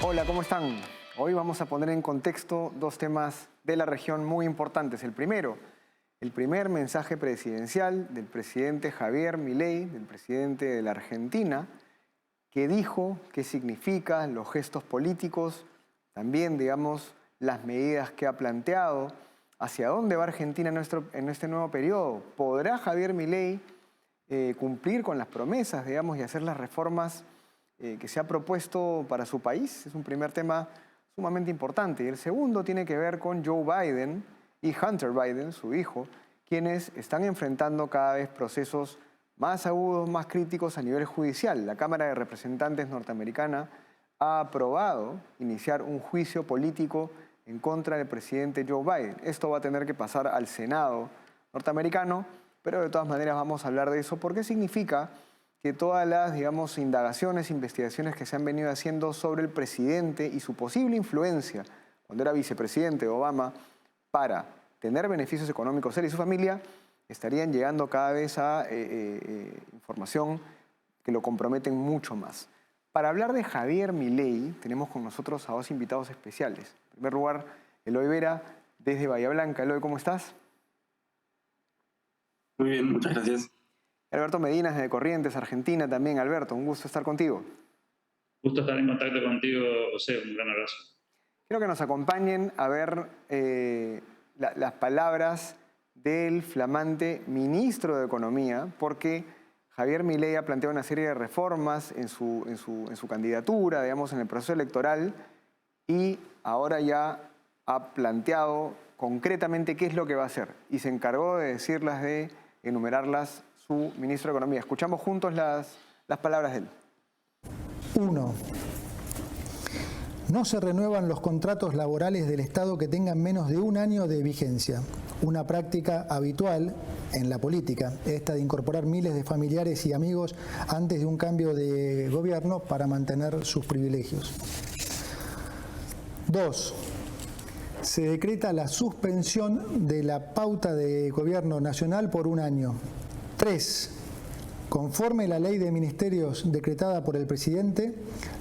Hola, ¿cómo están? Hoy vamos a poner en contexto dos temas de la región muy importantes. El primero, el primer mensaje presidencial del presidente Javier Milei, del presidente de la Argentina, que dijo qué significan los gestos políticos, también, digamos, las medidas que ha planteado, hacia dónde va Argentina en este nuevo periodo. ¿Podrá Javier Milei cumplir con las promesas, digamos, y hacer las reformas que se ha propuesto para su país? Es un primer tema sumamente importante. Y el segundo tiene que ver con Joe Biden y Hunter Biden, su hijo, quienes están enfrentando cada vez procesos más agudos, más críticos a nivel judicial. La Cámara de Representantes norteamericana ha aprobado iniciar un juicio político en contra del presidente Joe Biden. Esto va a tener que pasar al Senado norteamericano, pero de todas maneras vamos a hablar de eso porque significa que todas las, digamos, indagaciones, investigaciones que se han venido haciendo sobre el presidente y su posible influencia cuando era vicepresidente Obama para tener beneficios económicos él y su familia, estarían llegando cada vez a información que lo comprometen mucho más. Para hablar de Javier Milei, tenemos con nosotros a dos invitados especiales. En primer lugar, Eloy Vera, desde Bahía Blanca. Eloy, ¿cómo estás? Muy bien, muchas gracias. Alberto Medina, desde Corrientes, Argentina también. Alberto, un gusto estar contigo. Gusto estar en contacto contigo, José. Un gran abrazo. Quiero que nos acompañen a ver las palabras del flamante ministro de Economía, porque Javier Milei ha planteado una serie de reformas en su candidatura, digamos, en el proceso electoral, y ahora ya ha planteado concretamente qué es lo que va a hacer. Y se encargó de decirlas, de enumerarlas, su ministro de Economía. Escuchamos juntos las palabras de él. 1. No se renuevan los contratos laborales del Estado que tengan menos de un año de vigencia. Una práctica habitual en la política, esta de incorporar miles de familiares y amigos antes de un cambio de gobierno para mantener sus privilegios. 2. Se decreta la suspensión de la pauta de gobierno nacional por un año. 3. Conforme la ley de ministerios decretada por el presidente,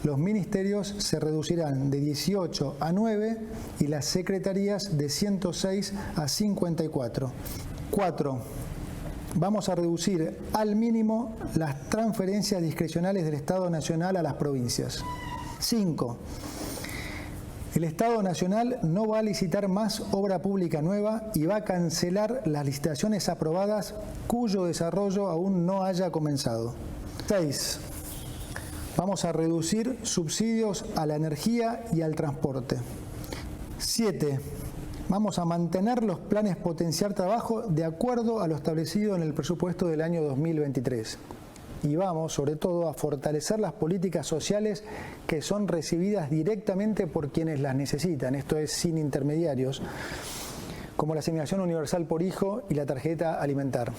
los ministerios se reducirán de 18 a 9 y las secretarías de 106 a 54. 4. Vamos a reducir al mínimo las transferencias discrecionales del Estado Nacional a las provincias. 5. El Estado Nacional no va a licitar más obra pública nueva y va a cancelar las licitaciones aprobadas cuyo desarrollo aún no haya comenzado. 6. Vamos a reducir subsidios a la energía y al transporte. 7. Vamos a mantener los planes Potenciar Trabajo de acuerdo a lo establecido en el presupuesto del año 2023. Y vamos, sobre todo, a fortalecer las políticas sociales que son recibidas directamente por quienes las necesitan, esto es, sin intermediarios, como la asignación universal por hijo y la tarjeta alimentar.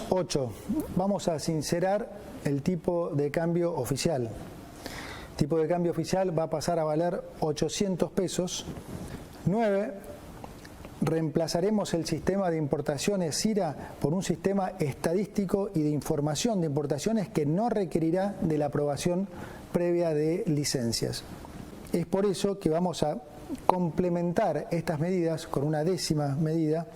8. Vamos a sincerar el tipo de cambio oficial. El tipo de cambio oficial va a pasar a valer 800 pesos. 9. Reemplazaremos el sistema de importaciones SIRA por un sistema estadístico y de información de importaciones que no requerirá de la aprobación previa de licencias. Es por eso que vamos a complementar estas medidas con una 10ª medida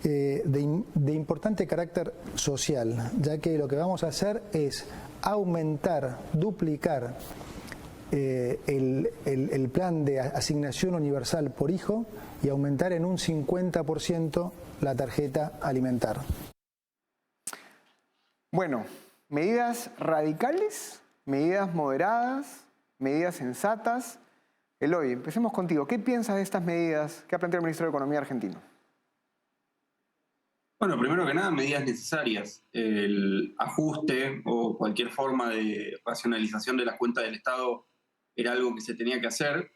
de importante carácter social, ya que lo que vamos a hacer es aumentar, duplicar el plan de asignación universal por hijo y aumentar en un 50% la tarjeta alimentar. Bueno, medidas radicales, medidas moderadas, medidas sensatas. Eloy, empecemos contigo. ¿Qué piensas de estas medidas que ha planteado el ministro de Economía argentino? Bueno, primero que nada, medidas necesarias. El ajuste o cualquier forma de racionalización de las cuentas del Estado era algo que se tenía que hacer,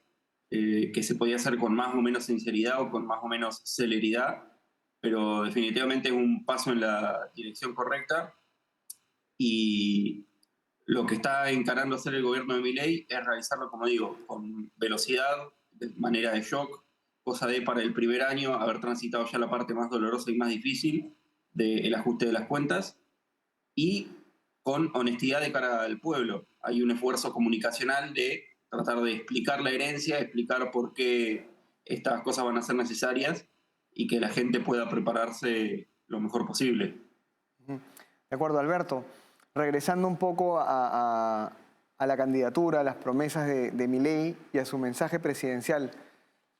que se podía hacer con más o menos sinceridad o con más o menos celeridad, pero definitivamente es un paso en la dirección correcta y lo que está encarando hacer el gobierno de Milei es realizarlo, como digo, con velocidad, de manera de shock, cosa de para el primer año haber transitado ya la parte más dolorosa y más difícil del ajuste de las cuentas y con honestidad de cara al pueblo. Hay un esfuerzo comunicacional de tratar de explicar la herencia, explicar por qué estas cosas van a ser necesarias y que la gente pueda prepararse lo mejor posible. De acuerdo, Alberto. Regresando un poco a la candidatura, a las promesas de Milei y a su mensaje presidencial,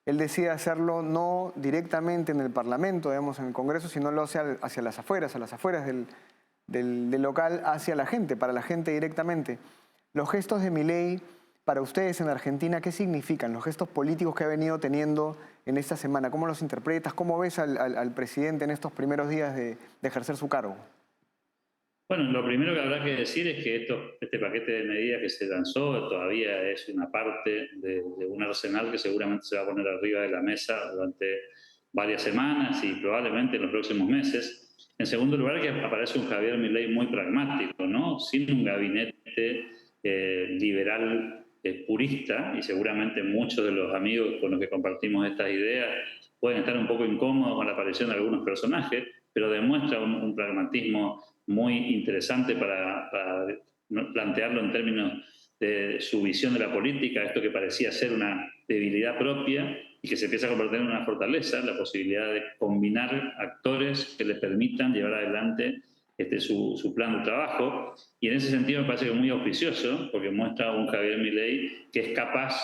él decide hacerlo no directamente en el Parlamento, digamos, en el Congreso, sino lo hace hacia las afueras, a las afueras del local, hacia la gente, para la gente directamente. Los gestos de Milei, para ustedes en Argentina, ¿qué significan? Los gestos políticos que ha venido teniendo en esta semana, ¿cómo los interpretas? ¿Cómo ves al presidente en estos primeros días de ejercer su cargo? Bueno, lo primero que habrá que decir es que este paquete de medidas que se lanzó todavía es una parte de un arsenal que seguramente se va a poner arriba de la mesa durante varias semanas y probablemente en los próximos meses. En segundo lugar, que aparece un Javier Milei muy pragmático, ¿no? Sin un gabinete liberal purista, y seguramente muchos de los amigos con los que compartimos estas ideas pueden estar un poco incómodos con la aparición de algunos personajes, pero demuestra un pragmatismo muy interesante para plantearlo en términos de su visión de la política, esto que parecía ser una debilidad propia y que se empieza a convertir en una fortaleza, la posibilidad de combinar actores que le permitan llevar adelante su plan de trabajo. Y en ese sentido me parece que es muy auspicioso, porque muestra a un Javier Milei que es capaz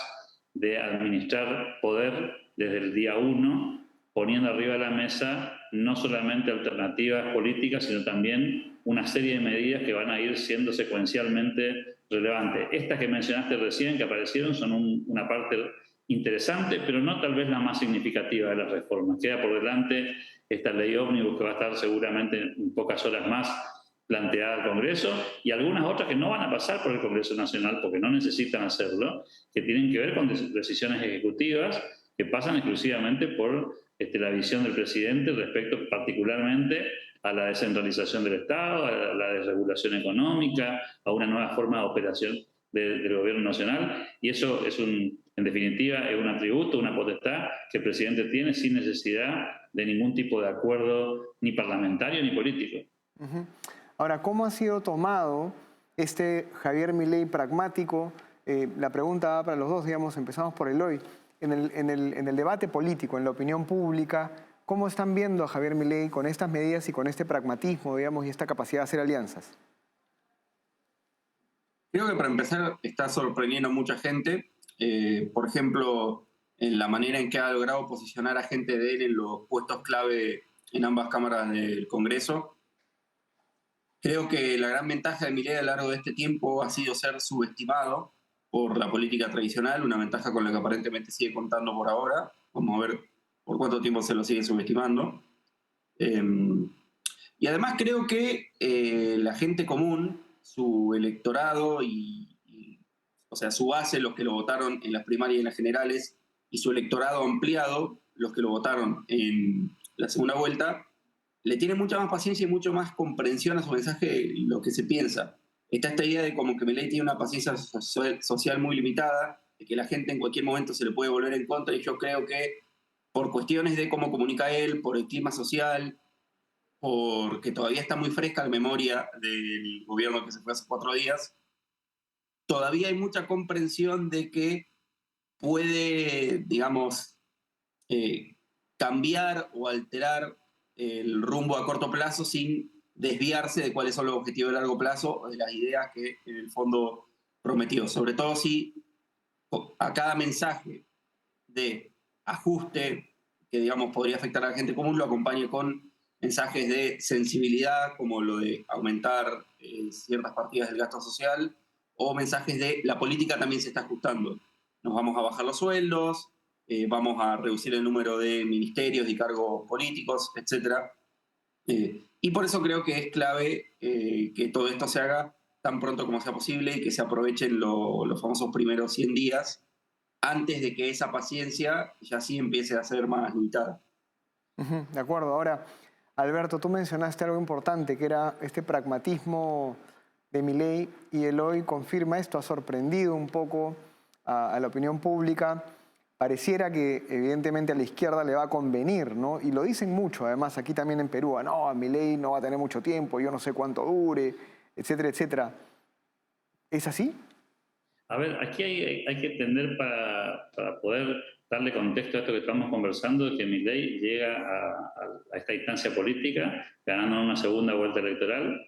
de administrar poder desde el día 1, poniendo arriba de la mesa no solamente alternativas políticas, sino también una serie de medidas que van a ir siendo secuencialmente relevantes. Estas que mencionaste recién, que aparecieron, son una parte interesante, pero no tal vez la más significativa de las reformas. Queda por delante esta ley ómnibus que va a estar seguramente en pocas horas más planteada al Congreso, y algunas otras que no van a pasar por el Congreso Nacional porque no necesitan hacerlo, que tienen que ver con decisiones ejecutivas que pasan exclusivamente por la visión del presidente respecto particularmente a la descentralización del Estado, a la desregulación económica, a una nueva forma de operación del gobierno nacional, y eso es en definitiva es un atributo, una potestad que el presidente tiene sin necesidad de ningún tipo de acuerdo ni parlamentario ni político. Ahora, ¿cómo ha sido tomado este Javier Milei pragmático? La pregunta va para los dos, digamos, empezamos por Eloy. En el debate político, en la opinión pública, ¿cómo están viendo a Javier Milei con estas medidas y con este pragmatismo, digamos, y esta capacidad de hacer alianzas? Creo que para empezar está sorprendiendo a mucha gente. Por ejemplo, en la manera en que ha logrado posicionar a gente de él en los puestos clave en ambas cámaras del Congreso. Creo que la gran ventaja de Milei a lo largo de este tiempo ha sido ser subestimado por la política tradicional, una ventaja con la que aparentemente sigue contando por ahora. Vamos a ver por cuánto tiempo se lo sigue subestimando. Y además creo que la gente común, su electorado o sea, su base, los que lo votaron en las primarias y en las generales, y su electorado ampliado, los que lo votaron en la segunda vuelta, le tiene mucha más paciencia y mucho más comprensión a su mensaje de lo que se piensa. Está esta idea de como que Milei tiene una paciencia social muy limitada, de que la gente en cualquier momento se le puede volver en contra, y yo creo que por cuestiones de cómo comunica él, por el clima social, porque todavía está muy fresca la memoria del gobierno que se fue hace 4 días, todavía hay mucha comprensión de que puede, digamos, cambiar o alterar el rumbo a corto plazo sin desviarse de cuáles son los objetivos de largo plazo o de las ideas que en el fondo prometió. Sobre todo si a cada mensaje de ajuste que, digamos, podría afectar a la gente común lo acompañe con mensajes de sensibilidad, como lo de aumentar ciertas partidas del gasto social, o mensajes de la política también se está ajustando. Nos vamos a bajar los sueldos, vamos a reducir el número de ministerios y cargos políticos, etc. Y por eso creo que es clave que todo esto se haga tan pronto como sea posible y que se aprovechen los famosos primeros 100 días antes de que esa paciencia ya sí empiece a ser más limitada. De acuerdo. Ahora, Alberto, tú mencionaste algo importante, que era este pragmatismo de Milei, y Eloy confirma esto, ha sorprendido un poco a la opinión pública. Pareciera que evidentemente a la izquierda le va a convenir, ¿no? Y lo dicen mucho, además aquí también en Perú, no, Milei no va a tener mucho tiempo, yo no sé cuánto dure, etcétera, etcétera. ¿Es así? A ver, aquí hay que entender para poder darle contexto a esto que estamos conversando, que Milei llega a esta instancia política ganando una segunda vuelta electoral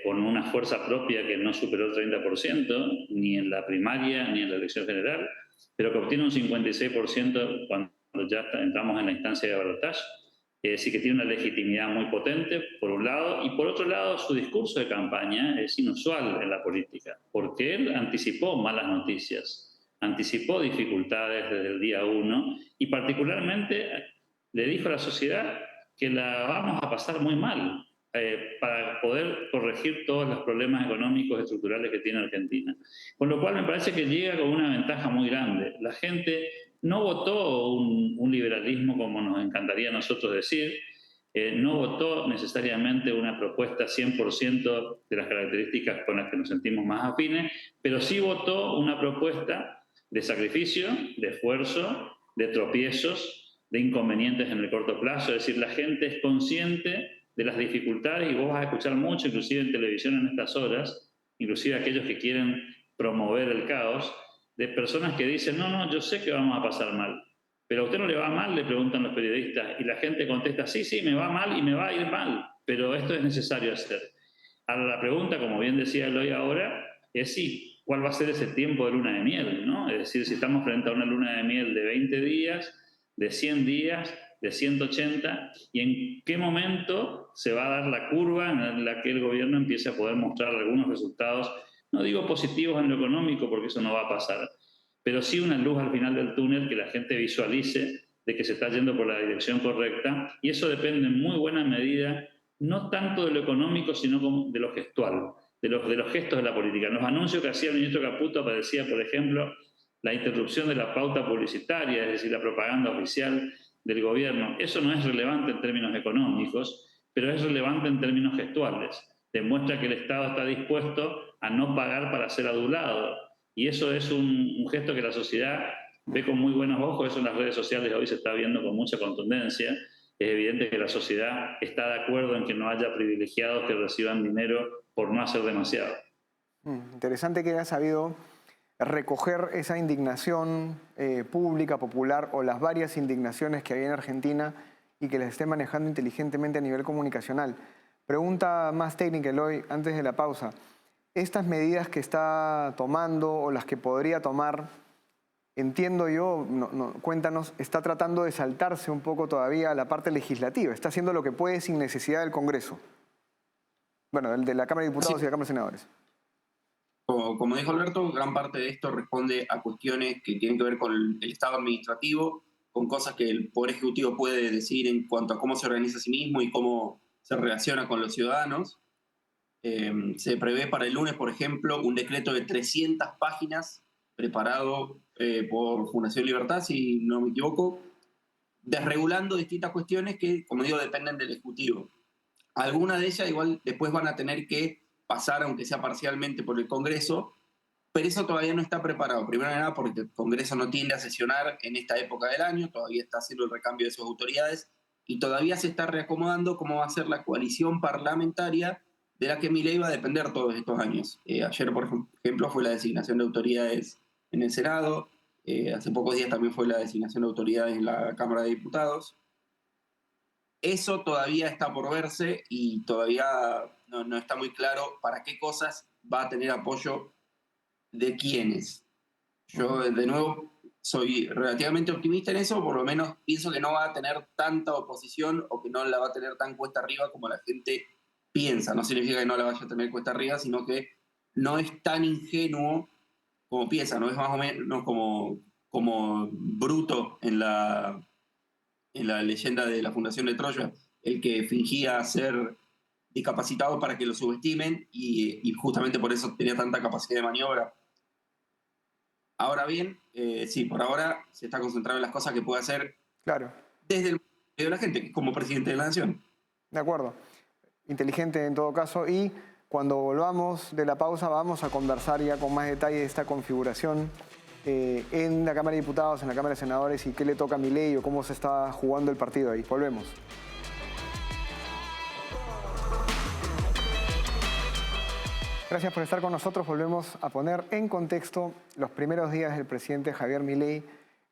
con una fuerza propia que no superó el 30%, ni en la primaria ni en la elección general, pero que obtiene un 56% cuando ya entramos en la instancia de balotaje. Sí que tiene una legitimidad muy potente, por un lado, y por otro lado, su discurso de campaña es inusual en la política, porque él anticipó malas noticias, anticipó dificultades desde el día 1 y particularmente le dijo a la sociedad que la vamos a pasar muy mal para poder corregir todos los problemas económicos y estructurales que tiene Argentina. Con lo cual me parece que llega con una ventaja muy grande. La gente no votó un liberalismo como nos encantaría a nosotros decir, no votó necesariamente una propuesta 100% de las características con las que nos sentimos más afines, pero sí votó una propuesta de sacrificio, de esfuerzo, de tropiezos, de inconvenientes en el corto plazo. Es decir, la gente es consciente de las dificultades y vos vas a escuchar mucho, inclusive en televisión en estas horas, inclusive aquellos que quieren promover el caos, de personas que dicen, no, yo sé que vamos a pasar mal, pero a usted no le va mal, le preguntan los periodistas, y la gente contesta, sí, me va mal y me va a ir mal, pero esto es necesario hacer. Ahora la pregunta, como bien decía Eloy ahora, es sí, ¿cuál va a ser ese tiempo de luna de miel? ¿No? Es decir, si estamos frente a una luna de miel de 20 días, de 100 días, de 180, y en qué momento se va a dar la curva en la que el gobierno empiece a poder mostrar algunos resultados, no digo positivos en lo económico porque eso no va a pasar, pero sí una luz al final del túnel que la gente visualice de que se está yendo por la dirección correcta, y eso depende en muy buena medida no tanto de lo económico sino de lo gestual, de los gestos de la política. En los anuncios que hacía el ministro Caputo aparecía, por ejemplo, la interrupción de la pauta publicitaria, es decir, la propaganda oficial del gobierno. Eso no es relevante en términos económicos, pero es relevante en términos gestuales. Demuestra que el Estado está dispuesto a no pagar para ser adulado. Y eso es un gesto que la sociedad ve con muy buenos ojos. Eso en las redes sociales hoy se está viendo con mucha contundencia. Es evidente que la sociedad está de acuerdo en que no haya privilegiados que reciban dinero por no hacer demasiado. Interesante que haya sabido recoger esa indignación pública, popular, o las varias indignaciones que hay en Argentina y que las esté manejando inteligentemente a nivel comunicacional. Pregunta más técnica, Eloy, antes de la pausa. Estas medidas que está tomando o las que podría tomar, entiendo yo, cuéntanos, está tratando de saltarse un poco todavía a la parte legislativa. Está haciendo lo que puede sin necesidad del Congreso. Bueno, el de la Cámara de Diputados y la Cámara de Senadores. Como dijo Alberto, gran parte de esto responde a cuestiones que tienen que ver con el Estado administrativo, con cosas que el Poder Ejecutivo puede decidir en cuanto a cómo se organiza a sí mismo y cómo se relaciona con los ciudadanos. Se prevé para el lunes, por ejemplo, un decreto de 300 páginas preparado por Fundación Libertad, si no me equivoco, desregulando distintas cuestiones que, como digo, dependen del Ejecutivo. Algunas de ellas igual después van a tener que pasar, aunque sea parcialmente, por el Congreso, pero eso todavía no está preparado. Primero que nada porque el Congreso no tiende a sesionar en esta época del año, todavía está haciendo el recambio de sus autoridades y todavía se está reacomodando cómo va a ser la coalición parlamentaria de la que Milei va a depender todos estos años. Ayer, por ejemplo, fue la designación de autoridades en el Senado, hace pocos días también fue la designación de autoridades en la Cámara de Diputados. Eso todavía está por verse y todavía no está muy claro para qué cosas va a tener apoyo de quiénes. Yo, de nuevo, soy relativamente optimista en eso, por lo menos pienso que no va a tener tanta oposición o que no la va a tener tan cuesta arriba como la gente piensa. No significa que no la vaya a tener cuesta arriba, sino que no es tan ingenuo como piensa, no es más o menos como Bruto en la leyenda de la Fundación de Troya, el que fingía ser discapacitado para que lo subestimen y justamente por eso tenía tanta capacidad de maniobra. Ahora bien, sí, por ahora se está concentrado en las cosas que puede hacer desde el medio de la gente, que es como presidente de la nación. De acuerdo. Inteligente en todo caso. Y cuando volvamos de la pausa vamos a conversar ya con más detalle de esta configuración en la Cámara de Diputados, en la Cámara de Senadores y qué le toca a Milei o cómo se está jugando el partido ahí. Volvemos. Gracias por estar con nosotros. Volvemos a poner en contexto los primeros días del presidente Javier Milei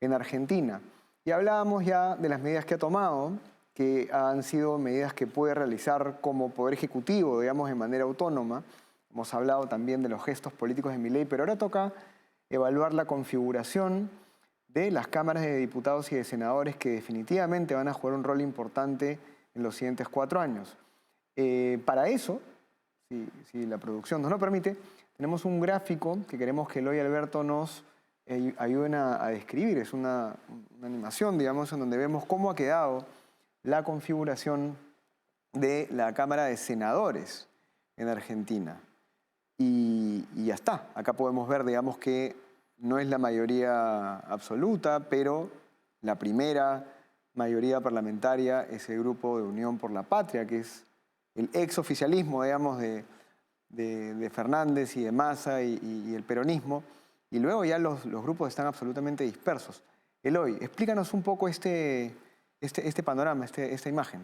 en Argentina. Y hablábamos ya de las medidas que ha tomado, que han sido medidas que puede realizar como Poder Ejecutivo, digamos, de manera autónoma. Hemos hablado también de los gestos políticos de Milei, pero ahora toca evaluar la configuración de las cámaras de diputados y de senadores que definitivamente van a jugar un rol importante en los siguientes 4 años. Para eso, si la producción nos lo permite, tenemos un gráfico que queremos que Eloy y Alberto nos ayuden a describir. Es una animación, digamos, en donde vemos cómo ha quedado la configuración de la Cámara de Senadores en Argentina. Y ya está. Acá podemos ver, digamos, que no es la mayoría absoluta, pero la primera mayoría parlamentaria es el grupo de Unión por la Patria, que es el exoficialismo, digamos, de Fernández y de Massa y el peronismo. Y luego ya los grupos están absolutamente dispersos. Eloy, explícanos un poco este panorama, esta imagen.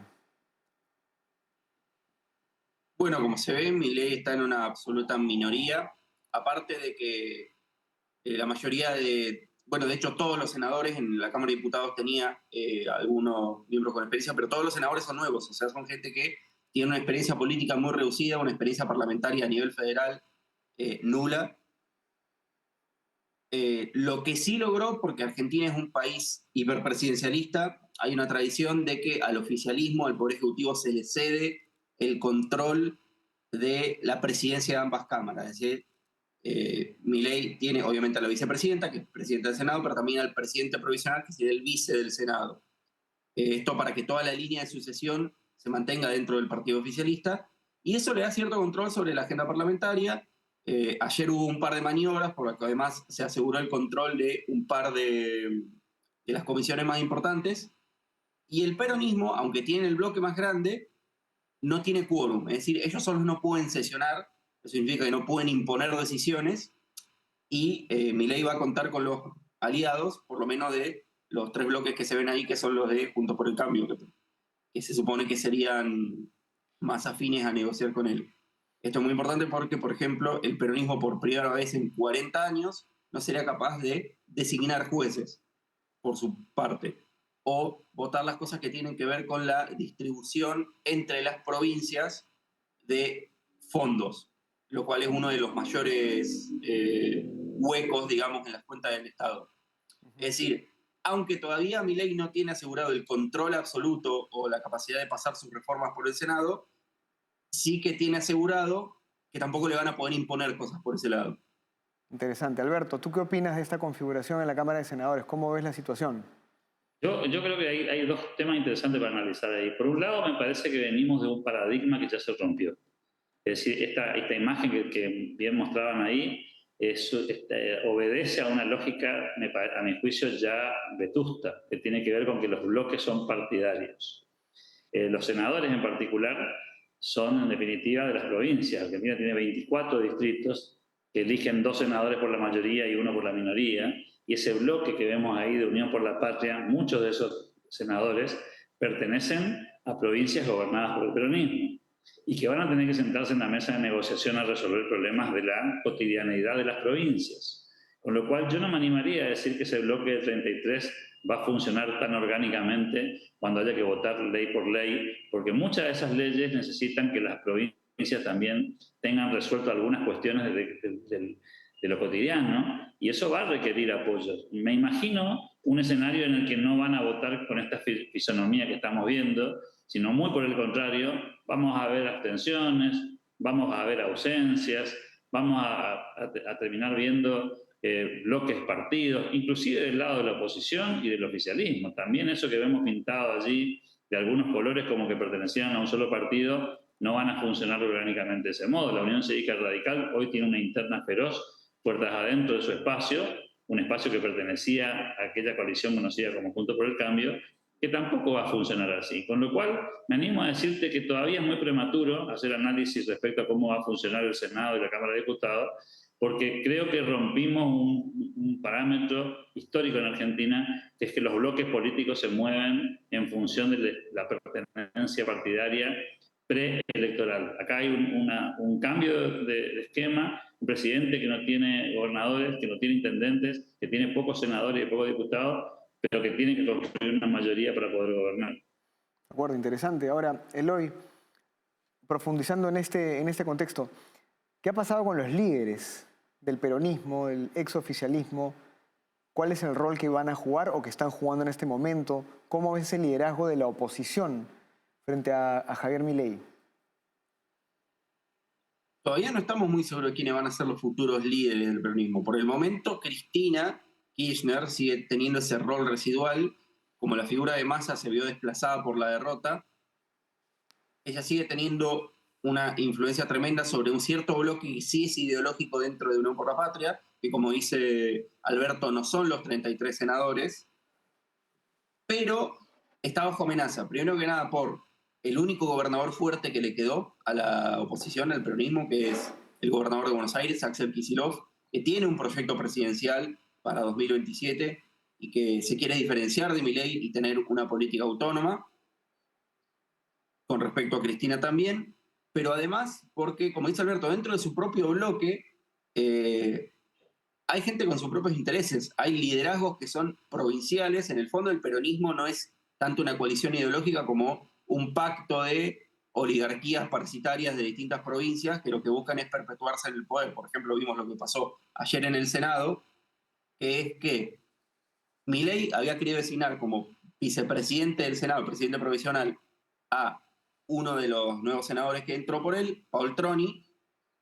Bueno, como se ve, Milei está en una absoluta minoría, aparte de que la mayoría de hecho todos los senadores en la Cámara de Diputados tenía algunos miembros con experiencia, pero todos los senadores son nuevos, o sea, son gente que tiene una experiencia política muy reducida, una experiencia parlamentaria a nivel federal nula. Lo que sí logró, porque Argentina es un país hiperpresidencialista, hay una tradición de que al oficialismo, al Poder Ejecutivo, se le cede el control de la presidencia de ambas cámaras. Es decir, Milei tiene obviamente a la vicepresidenta, que es presidenta del Senado, pero también al presidente provisional, que sería el vice del Senado. Esto para que toda la línea de sucesión se mantenga dentro del partido oficialista, y eso le da cierto control sobre la agenda parlamentaria. Ayer hubo un par de maniobras, por lo que además se aseguró el control de un par de las comisiones más importantes, y el peronismo, aunque tiene el bloque más grande, no tiene quórum, es decir, ellos solos no pueden sesionar, eso significa que no pueden imponer decisiones, y Milei va a contar con los aliados, por lo menos de los 3 bloques que se ven ahí, que son los de Juntos por el Cambio, que se supone que serían más afines a negociar con él. Esto es muy importante porque, por ejemplo, el peronismo por primera vez en 40 años no sería capaz de designar jueces por su parte, o votar las cosas que tienen que ver con la distribución entre las provincias de fondos, lo cual es uno de los mayores huecos, digamos, en las cuentas del Estado. Es decir, aunque todavía Milei no tiene asegurado el control absoluto o la capacidad de pasar sus reformas por el Senado, sí que tiene asegurado que tampoco le van a poder imponer cosas por ese lado. Interesante. Alberto, ¿tú qué opinas de esta configuración en la Cámara de Senadores? ¿Cómo ves la situación? Yo creo que hay 2 temas interesantes para analizar ahí. Por un lado, me parece que venimos de un paradigma que ya se rompió. Es decir, esta imagen que bien mostraban ahí obedece a una lógica, a mi juicio, ya vetusta, que tiene que ver con que los bloques son partidarios. Los senadores en particular son, en definitiva, de las provincias. Argentina tiene 24 distritos que eligen 2 senadores por la mayoría y 1 por la minoría, y ese bloque que vemos ahí de Unión por la Patria, muchos de esos senadores pertenecen a provincias gobernadas por el peronismo y que van a tener que sentarse en la mesa de negociación a resolver problemas de la cotidianeidad de las provincias. Con lo cual yo no me animaría a decir que ese bloque de 33 va a funcionar tan orgánicamente cuando haya que votar ley por ley, porque muchas de esas leyes necesitan que las provincias también tengan resuelto algunas cuestiones de lo cotidiano, y eso va a requerir apoyos. Me imagino un escenario en el que no van a votar con esta fisonomía que estamos viendo, sino muy por el contrario, vamos a ver abstenciones, vamos a ver ausencias, vamos a terminar viendo bloques partidos, inclusive del lado de la oposición y del oficialismo. También eso que vemos pintado allí de algunos colores como que pertenecían a un solo partido no van a funcionar orgánicamente de ese modo. La Unión Cívica Radical hoy tiene una interna feroz, puertas adentro de su espacio, un espacio que pertenecía a aquella coalición conocida como Juntos por el Cambio, que tampoco va a funcionar así. Con lo cual, me animo a decirte que todavía es muy prematuro hacer análisis respecto a cómo va a funcionar el Senado y la Cámara de Diputados, porque creo que rompimos un parámetro histórico en Argentina, que es que los bloques políticos se mueven en función de la pertenencia partidaria preelectoral. Acá hay un cambio de esquema, un presidente que no tiene gobernadores, que no tiene intendentes, que tiene pocos senadores y pocos diputados, pero que tiene que construir una mayoría para poder gobernar. De acuerdo, interesante. Ahora, Eloy, profundizando en este contexto, ¿qué ha pasado con los líderes del peronismo, del exoficialismo? ¿Cuál es el rol que van a jugar o que están jugando en este momento? ¿Cómo ves el liderazgo de la oposición frente a Javier Milei? Todavía no estamos muy seguros de quiénes van a ser los futuros líderes del peronismo. Por el momento, Cristina Kirchner sigue teniendo ese rol residual. Como la figura de Massa se vio desplazada por la derrota, ella sigue teniendo una influencia tremenda sobre un cierto bloque que sí es ideológico dentro de Unión por la Patria, que como dice Alberto, no son los 33 senadores, pero está bajo amenaza, primero que nada por el único gobernador fuerte que le quedó a la oposición, al peronismo, que es el gobernador de Buenos Aires, Axel Kicillof, que tiene un proyecto presidencial para 2027 y que se quiere diferenciar de Milei y tener una política autónoma, con respecto a Cristina también, pero además porque, como dice Alberto, dentro de su propio bloque hay gente con sus propios intereses, hay liderazgos que son provinciales. En el fondo el peronismo no es tanto una coalición ideológica como un pacto de oligarquías parasitarias de distintas provincias que lo que buscan es perpetuarse en el poder. Por ejemplo, vimos lo que pasó ayer en el Senado, que es que Milei había querido designar como vicepresidente del Senado, presidente provisional, a uno de los nuevos senadores que entró por él, Paul Troni,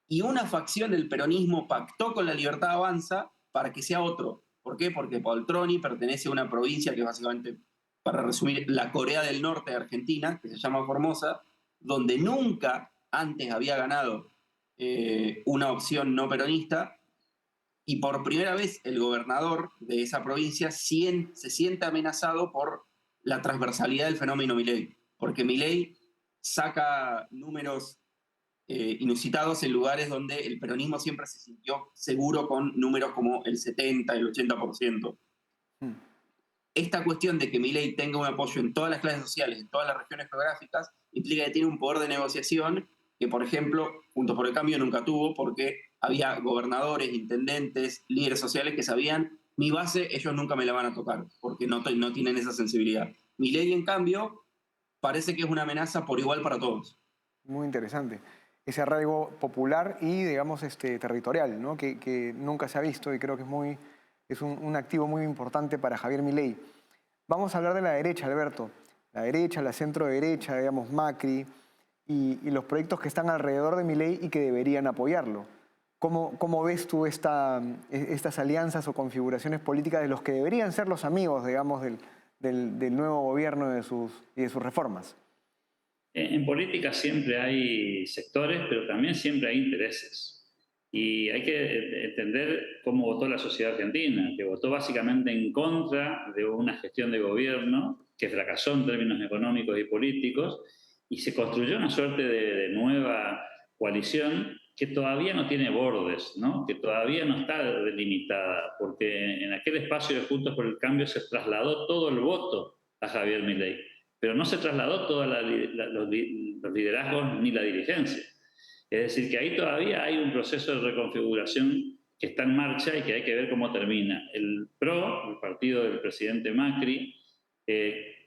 y una facción del peronismo pactó con la Libertad Avanza para que sea otro. ¿Por qué? Porque Paul Troni pertenece a una provincia que es básicamente, para resumir, la Corea del Norte de Argentina, que se llama Formosa, donde nunca antes había ganado una opción no peronista, y por primera vez el gobernador de esa provincia se siente amenazado por la transversalidad del fenómeno Milei, porque Milei saca números inusitados en lugares donde el peronismo siempre se sintió seguro con números como el 70, el 80%. Esta cuestión de que Milei tenga un apoyo en todas las clases sociales, en todas las regiones geográficas, implica que tiene un poder de negociación que, por ejemplo, Juntos por el Cambio nunca tuvo, porque había gobernadores, intendentes, líderes sociales que sabían, mi base ellos nunca me la van a tocar, porque no tienen esa sensibilidad. Milei, en cambio, parece que es una amenaza por igual para todos. Muy interesante. Ese arraigo popular y, digamos, territorial, ¿no? que nunca se ha visto y creo que es un activo muy importante para Javier Milei. Vamos a hablar de la derecha, Alberto. La derecha, la centro-derecha, digamos, Macri y los proyectos que están alrededor de Milei y que deberían apoyarlo. ¿Cómo ves tú estas alianzas o configuraciones políticas de los que deberían ser los amigos, digamos, del nuevo gobierno y de sus reformas? En política siempre hay sectores, pero también siempre hay intereses. Y hay que entender cómo votó la sociedad argentina, que votó básicamente en contra de una gestión de gobierno que fracasó en términos económicos y políticos, y se construyó una suerte de nueva coalición que todavía no tiene bordes, ¿no? Que todavía no está delimitada, porque en aquel espacio de Juntos por el Cambio se trasladó todo el voto a Javier Milei, pero no se trasladó todos los liderazgos ni la dirigencia. Es decir, que ahí todavía hay un proceso de reconfiguración que está en marcha y que hay que ver cómo termina. El PRO, el partido del presidente Macri,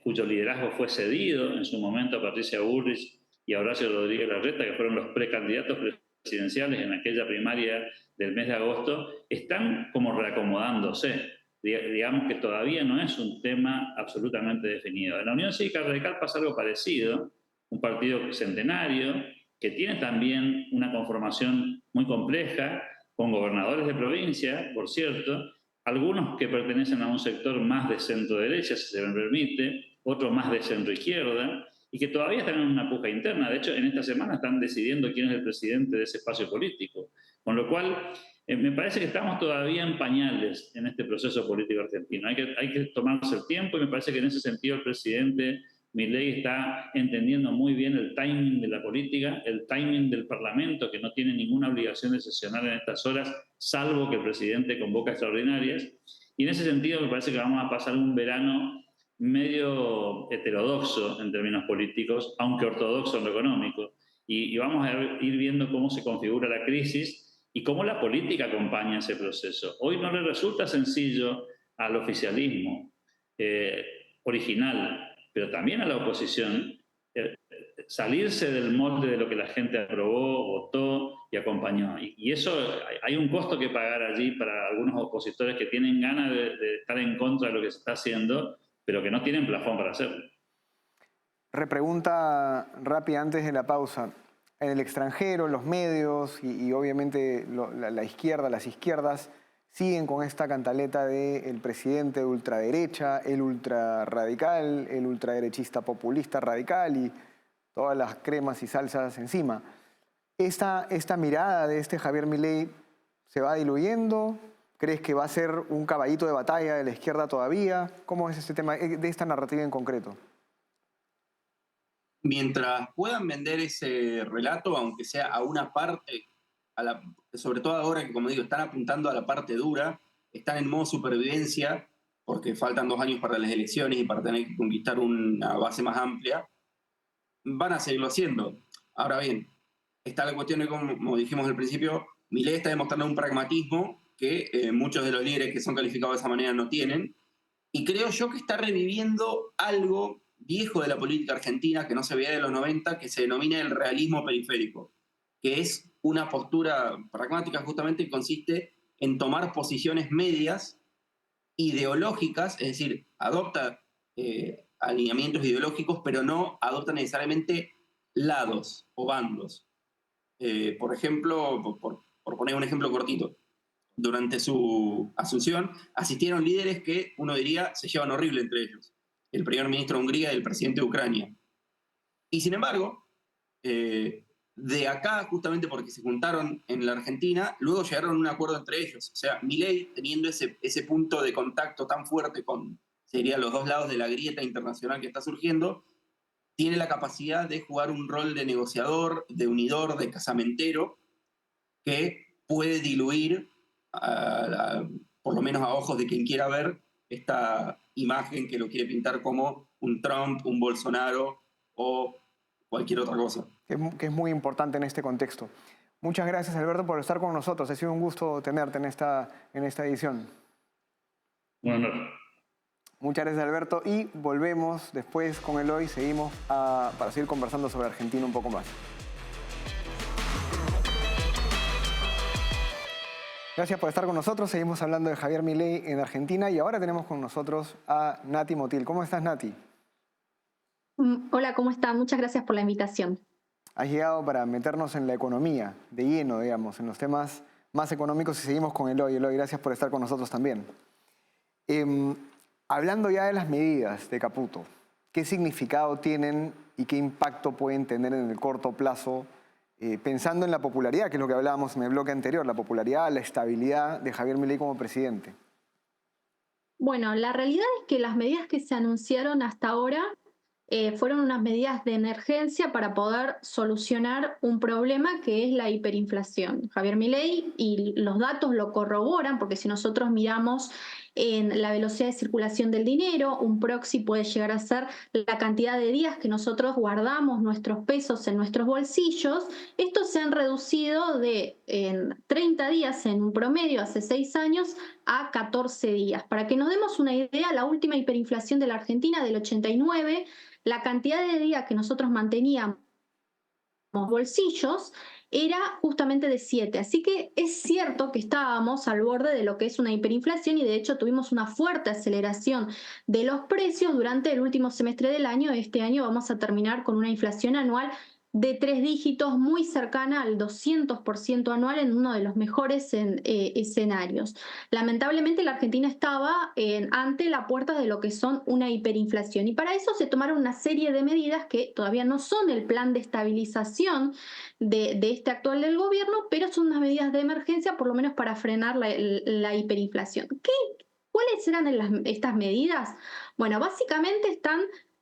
cuyo liderazgo fue cedido en su momento a Patricia Bullrich y a Horacio Rodríguez Larreta, que fueron los precandidatos presidenciales en aquella primaria del mes de agosto, están como reacomodándose. Digamos que todavía no es un tema absolutamente definido. En la Unión Cívica Radical pasa algo parecido, un partido centenario, que tiene también una conformación muy compleja, con gobernadores de provincia, por cierto, algunos que pertenecen a un sector más de centro-derecha, si se me permite, otros más de centro-izquierda, y que todavía están en una puja interna. De hecho, en esta semana están decidiendo quién es el presidente de ese espacio político. Con lo cual, me parece que estamos todavía en pañales en este proceso político argentino. Hay que tomarse el tiempo y me parece que en ese sentido el presidente Milei está entendiendo muy bien el timing de la política, el timing del Parlamento, que no tiene ninguna obligación de sesionar en estas horas, salvo que el presidente convoca extraordinarias. Y en ese sentido me parece que vamos a pasar un verano medio heterodoxo en términos políticos, aunque ortodoxo en lo económico. Y vamos a ir viendo cómo se configura la crisis y cómo la política acompaña ese proceso. Hoy no le resulta sencillo al oficialismo original, pero también a la oposición, salirse del molde de lo que la gente aprobó, votó y acompañó. Y eso, hay un costo que pagar allí para algunos opositores que tienen ganas de estar en contra de lo que se está haciendo, pero que no tienen plafón para hacerlo. Repregunta rápida antes de la pausa. En el extranjero, los medios y obviamente la izquierda, las izquierdas, siguen con esta cantaleta del presidente de ultraderecha, el ultrarradical, el ultraderechista populista radical y todas las cremas y salsas encima. ¿Esta mirada de este Javier Milei se va diluyendo? ¿Crees que va a ser un caballito de batalla de la izquierda todavía? ¿Cómo es este tema de esta narrativa en concreto? Mientras puedan vender ese relato, aunque sea a una parte, sobre todo ahora que, como digo, están apuntando a la parte dura, están en modo supervivencia, porque faltan 2 años para las elecciones y para tener que conquistar una base más amplia, van a seguirlo haciendo. Ahora bien, está la cuestión de, como dijimos al principio, Milei está demostrando un pragmatismo que muchos de los líderes que son calificados de esa manera no tienen, y creo yo que está reviviendo algo viejo de la política argentina, que no se veía de los 90, que se denomina el realismo periférico, que es una postura pragmática justamente que consiste en tomar posiciones medias ideológicas, es decir, adopta alineamientos ideológicos, pero no adopta necesariamente lados o bandos. Por ejemplo, por poner un ejemplo cortito, durante su asunción asistieron líderes que uno diría se llevan horrible entre ellos, el primer ministro de Hungría y el presidente de Ucrania. Y sin embargo, de acá, justamente porque se juntaron en la Argentina, luego llegaron a un acuerdo entre ellos. O sea, Milei, teniendo ese punto de contacto tan fuerte con, serían los dos lados de la grieta internacional que está surgiendo, tiene la capacidad de jugar un rol de negociador, de unidor, de casamentero, que puede diluir, por lo menos a ojos de quien quiera ver, esta imagen que lo quiere pintar como un Trump, un Bolsonaro o cualquier otra cosa. Que es muy importante en este contexto. Muchas gracias, Alberto, por estar con nosotros. Ha sido un gusto tenerte en esta edición. Un honor. Muchas gracias, Alberto. Y volvemos después con Eloy. Seguimos para seguir conversando sobre Argentina un poco más. Gracias por estar con nosotros. Seguimos hablando de Javier Milei en Argentina y ahora tenemos con nosotros a Nati Motil. ¿Cómo estás, Nati? Hola, ¿cómo están? Muchas gracias por la invitación. Has llegado para meternos en la economía, de lleno, digamos, en los temas más económicos y seguimos con Eloy. Eloy, gracias por estar con nosotros también. Hablando ya de las medidas de Caputo, ¿qué significado tienen y qué impacto pueden tener en el corto plazo? Pensando en la popularidad, que es lo que hablábamos en el bloque anterior, la popularidad, la estabilidad de Javier Milei como presidente. Bueno, la realidad es que las medidas que se anunciaron hasta ahora fueron unas medidas de emergencia para poder solucionar un problema que es la hiperinflación. Javier Milei, y los datos lo corroboran, porque si nosotros miramos en la velocidad de circulación del dinero, un proxy puede llegar a ser la cantidad de días que nosotros guardamos nuestros pesos en nuestros bolsillos. Estos se han reducido de 30 días en un promedio hace 6 años a 14 días. Para que nos demos una idea, la última hiperinflación de la Argentina del 89, la cantidad de días que nosotros manteníamos bolsillos era justamente de 7. Así que es cierto que estábamos al borde de lo que es una hiperinflación y de hecho tuvimos una fuerte aceleración de los precios durante el último semestre del año. Este año vamos a terminar con una inflación anual de 3 dígitos muy cercana al 200% anual en uno de los mejores escenarios. Lamentablemente la Argentina estaba ante la puerta de lo que son una hiperinflación y para eso se tomaron una serie de medidas que todavía no son el plan de estabilización de este actual del gobierno, pero son unas medidas de emergencia por lo menos para frenar la hiperinflación. ¿Cuáles eran estas medidas? Bueno, básicamente están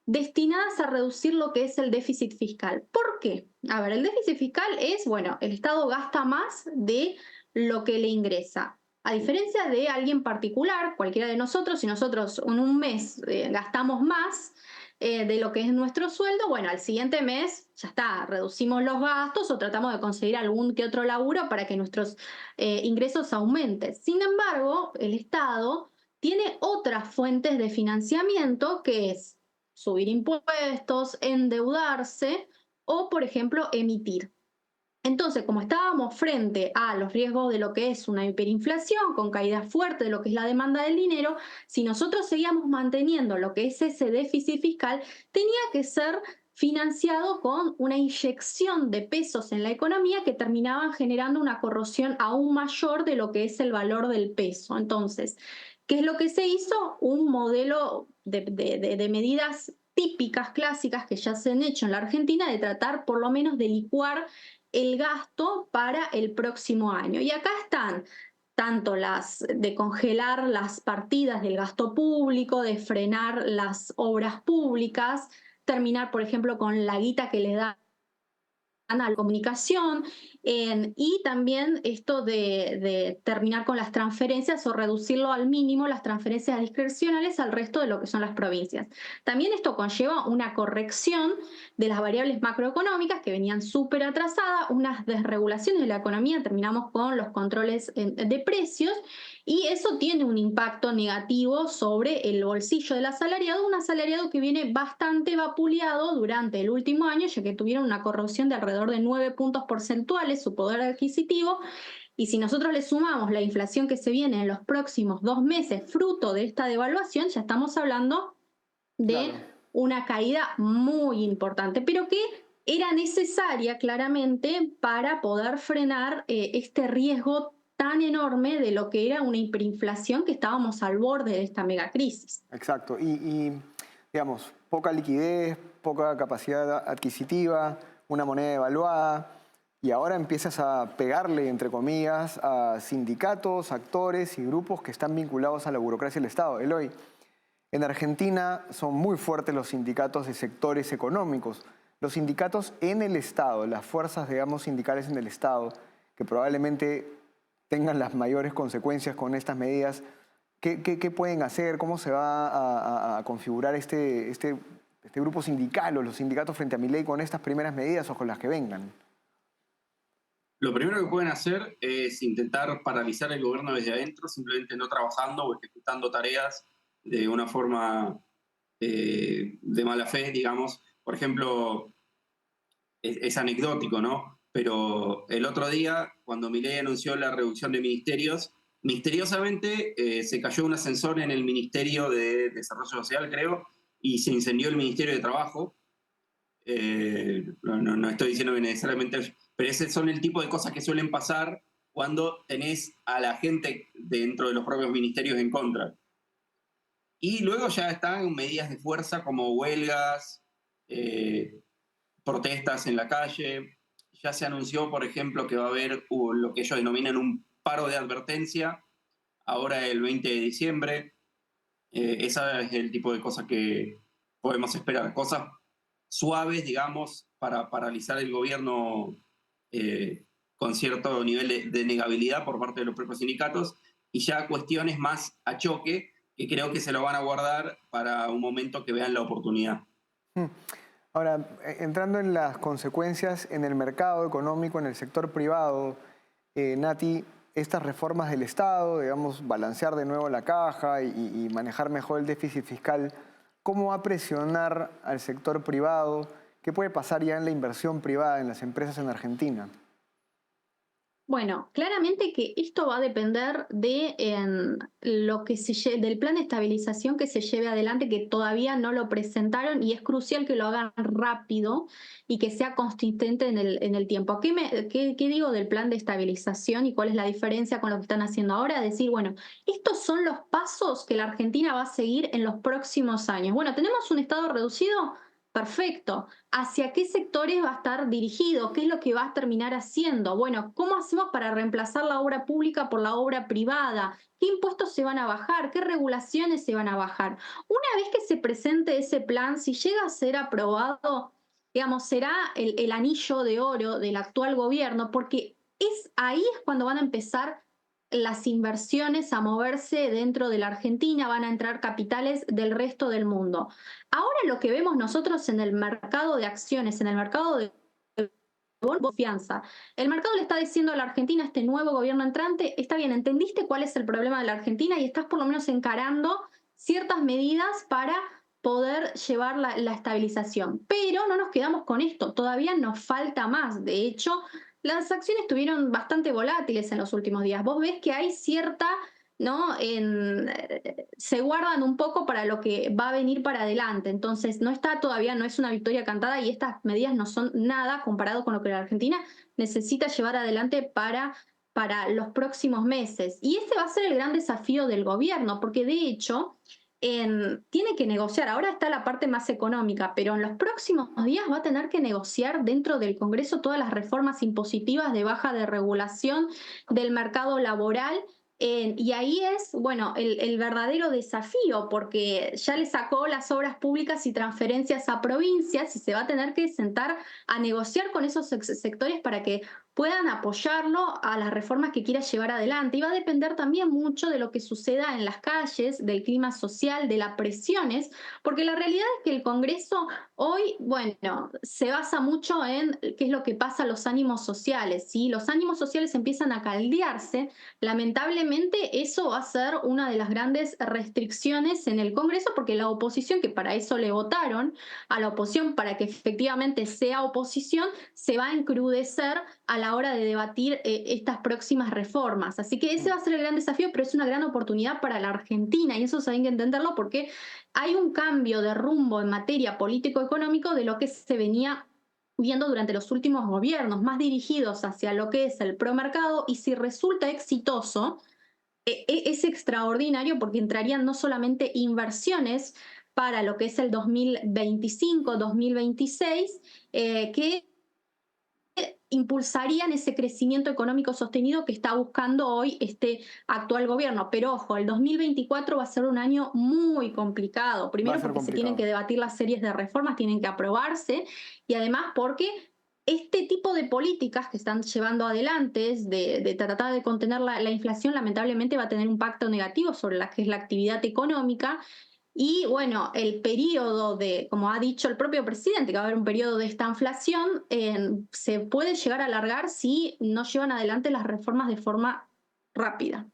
destinadas a reducir lo que es el déficit fiscal. ¿Por qué? A ver, el déficit fiscal es, bueno, el Estado gasta más de lo que le ingresa. A diferencia de alguien particular, cualquiera de nosotros, si nosotros en un mes gastamos más de lo que es nuestro sueldo, bueno, al siguiente mes ya está, reducimos los gastos o tratamos de conseguir algún que otro laburo para que nuestros ingresos aumenten. Sin embargo, el Estado tiene otras fuentes de financiamiento, que es subir impuestos, endeudarse o, por ejemplo, emitir. Entonces, como estábamos frente a los riesgos de lo que es una hiperinflación, con caída fuerte de lo que es la demanda del dinero, si nosotros seguíamos manteniendo lo que es ese déficit fiscal, tenía que ser financiado con una inyección de pesos en la economía que terminaban generando una corrosión aún mayor de lo que es el valor del peso. Entonces, ¿qué es lo que se hizo? Un modelo de medidas típicas, clásicas, que ya se han hecho en la Argentina, de tratar por lo menos de licuar el gasto para el próximo año. Y acá están tanto las de congelar las partidas del gasto público, de frenar las obras públicas, terminar, por ejemplo, con la guita que le dan a la comunicación, y también esto de terminar con las transferencias o reducirlo al mínimo las transferencias discrecionales al resto de lo que son las provincias. También esto conlleva una corrección de las variables macroeconómicas que venían súper atrasadas, unas desregulaciones de la economía, terminamos con los controles de precios, y eso tiene un impacto negativo sobre el bolsillo del asalariado, un asalariado que viene bastante vapuleado durante el último año, ya que tuvieron una corrosión de alrededor de 9 puntos porcentuales su poder adquisitivo, y si nosotros le sumamos la inflación que se viene en los próximos 2 meses, fruto de esta devaluación, ya estamos hablando de una caída muy importante, pero que era necesaria claramente para poder frenar este riesgo tan enorme de lo que era una hiperinflación, que estábamos al borde de esta megacrisis. Exacto, y digamos, poca liquidez, poca capacidad adquisitiva, una moneda devaluada, y ahora empiezas a pegarle, entre comillas, a sindicatos, actores y grupos que están vinculados a la burocracia del Estado. Eloy, en Argentina son muy fuertes los sindicatos de sectores económicos. Los sindicatos en el Estado, las fuerzas, digamos, sindicales en el Estado, que probablemente tengan las mayores consecuencias con estas medidas, ¿qué pueden hacer? ¿Cómo se va a configurar este grupo sindical o los sindicatos frente a Milei con estas primeras medidas o con las que vengan? Lo primero que pueden hacer es intentar paralizar el gobierno desde adentro, simplemente no trabajando o ejecutando tareas de una forma de mala fe, digamos. Por ejemplo, es anecdótico, ¿no? Pero el otro día, cuando Milei anunció la reducción de ministerios, misteriosamente se cayó un ascensor en el Ministerio de Desarrollo Social, creo, y se incendió el Ministerio de Trabajo. No estoy diciendo que necesariamente, pero ese son el tipo de cosas que suelen pasar cuando tenés a la gente dentro de los propios ministerios en contra. Y luego ya están medidas de fuerza como huelgas, protestas en la calle. Ya se anunció, por ejemplo, que va a haber lo que ellos denominan un paro de advertencia, ahora el 20 de diciembre. Ese es el tipo de cosas que podemos esperar. Cosas suaves, digamos, para paralizar el gobierno con cierto nivel de negabilidad por parte de los propios sindicatos, y ya cuestiones más a choque, que creo que se lo van a guardar para un momento que vean la oportunidad. Ahora, entrando en las consecuencias en el mercado económico, en el sector privado, Nati, estas reformas del Estado, digamos, balancear de nuevo la caja y manejar mejor el déficit fiscal, ¿cómo va a presionar al sector privado? ¿Qué puede pasar ya en la inversión privada, en las empresas en Argentina? Bueno, claramente que esto va a depender de lo que del plan de estabilización que se lleve adelante, que todavía no lo presentaron, y es crucial que lo hagan rápido y que sea consistente en el tiempo. ¿Qué digo del plan de estabilización y cuál es la diferencia con lo que están haciendo ahora? Decir, bueno, estos son los pasos que la Argentina va a seguir en los próximos años. Bueno, tenemos un Estado reducido. Perfecto. ¿Hacia qué sectores va a estar dirigido? ¿Qué es lo que va a terminar haciendo? Bueno, ¿cómo hacemos para reemplazar la obra pública por la obra privada? ¿Qué impuestos se van a bajar? ¿Qué regulaciones se van a bajar? Una vez que se presente ese plan, si llega a ser aprobado, digamos, será el anillo de oro del actual gobierno, porque ahí es cuando van a empezar las inversiones a moverse dentro de la Argentina, van a entrar capitales del resto del mundo. Ahora lo que vemos nosotros en el mercado de acciones, en el mercado de confianza. El mercado le está diciendo a la Argentina, este nuevo gobierno entrante, está bien, entendiste cuál es el problema de la Argentina y estás por lo menos encarando ciertas medidas para poder llevar la estabilización. Pero no nos quedamos con esto, todavía nos falta más. De hecho, las acciones estuvieron bastante volátiles en los últimos días. Vos ves que hay cierta, ¿no? Se guardan un poco para lo que va a venir para adelante. Entonces, no está todavía, no es una victoria cantada y estas medidas no son nada comparado con lo que la Argentina necesita llevar adelante para los próximos meses. Y ese va a ser el gran desafío del gobierno, porque de hecho tiene que negociar. Ahora está la parte más económica, pero en los próximos días va a tener que negociar dentro del Congreso todas las reformas impositivas de baja de regulación del mercado laboral. Y ahí es, bueno, el verdadero desafío, porque ya le sacó las obras públicas y transferencias a provincias y se va a tener que sentar a negociar con esos sectores para que puedan apoyarlo a las reformas que quiera llevar adelante. Y va a depender también mucho de lo que suceda en las calles, del clima social, de las presiones, porque la realidad es que el Congreso hoy, bueno, se basa mucho en qué es lo que pasa a los ánimos sociales. Si los ánimos sociales empiezan a caldearse, lamentablemente eso va a ser una de las grandes restricciones en el Congreso, porque la oposición, que para eso le votaron, a la oposición para que efectivamente sea oposición, se va a encrudecer a la hora de debatir estas próximas reformas. Así que ese va a ser el gran desafío, pero es una gran oportunidad para la Argentina y eso hay que entenderlo porque hay un cambio de rumbo en materia político-económico de lo que se venía viendo durante los últimos gobiernos, más dirigidos hacia lo que es el promercado, y si resulta exitoso, es extraordinario porque entrarían no solamente inversiones para lo que es el 2025-2026, que impulsarían ese crecimiento económico sostenido que está buscando hoy este actual gobierno. Pero ojo, el 2024 va a ser un año muy complicado. Primero porque se tienen que debatir las series de reformas, tienen que aprobarse, y además porque este tipo de políticas que están llevando adelante de tratar de contener la inflación, lamentablemente va a tener un impacto negativo sobre la que es la actividad económica. Y bueno, el periodo como ha dicho el propio presidente, que va a haber un periodo de esta inflación, se puede llegar a alargar si no llevan adelante las reformas de forma rápida.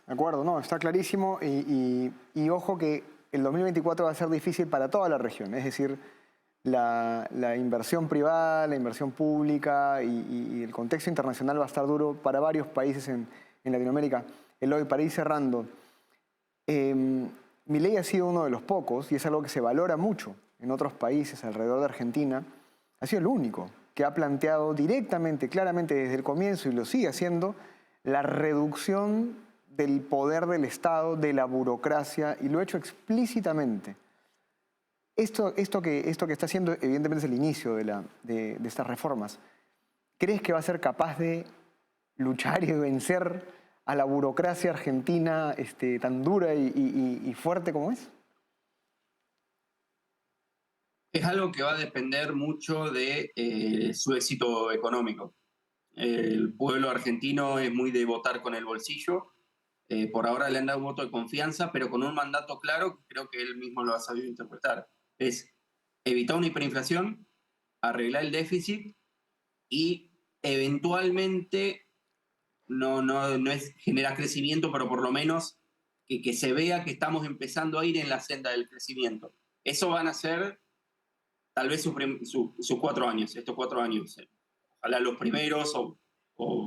De acuerdo, no, está clarísimo y ojo que el 2024 va a ser difícil para toda la región, es decir, la inversión privada, la inversión pública y el contexto internacional va a estar duro para varios países en Latinoamérica. Eloy, para ir cerrando, Milei ha sido uno de los pocos, y es algo que se valora mucho en otros países alrededor de Argentina, ha sido el único que ha planteado directamente, claramente desde el comienzo, y lo sigue haciendo, la reducción del poder del Estado, de la burocracia, y lo ha hecho explícitamente. Esto que está haciendo, evidentemente, es el inicio de estas reformas. ¿Crees que va a ser capaz de luchar y vencer a la burocracia argentina tan dura y fuerte como es? Es algo que va a depender mucho de su éxito económico. El pueblo argentino es muy de votar con el bolsillo. Por ahora le han dado un voto de confianza, pero con un mandato claro, creo que él mismo lo ha sabido interpretar. Es evitar una hiperinflación, arreglar el déficit y eventualmente no es generar crecimiento, pero por lo menos que se vea que estamos empezando a ir en la senda del crecimiento. Eso van a ser tal vez sus 4 años, estos 4 años. Ojalá los primeros, o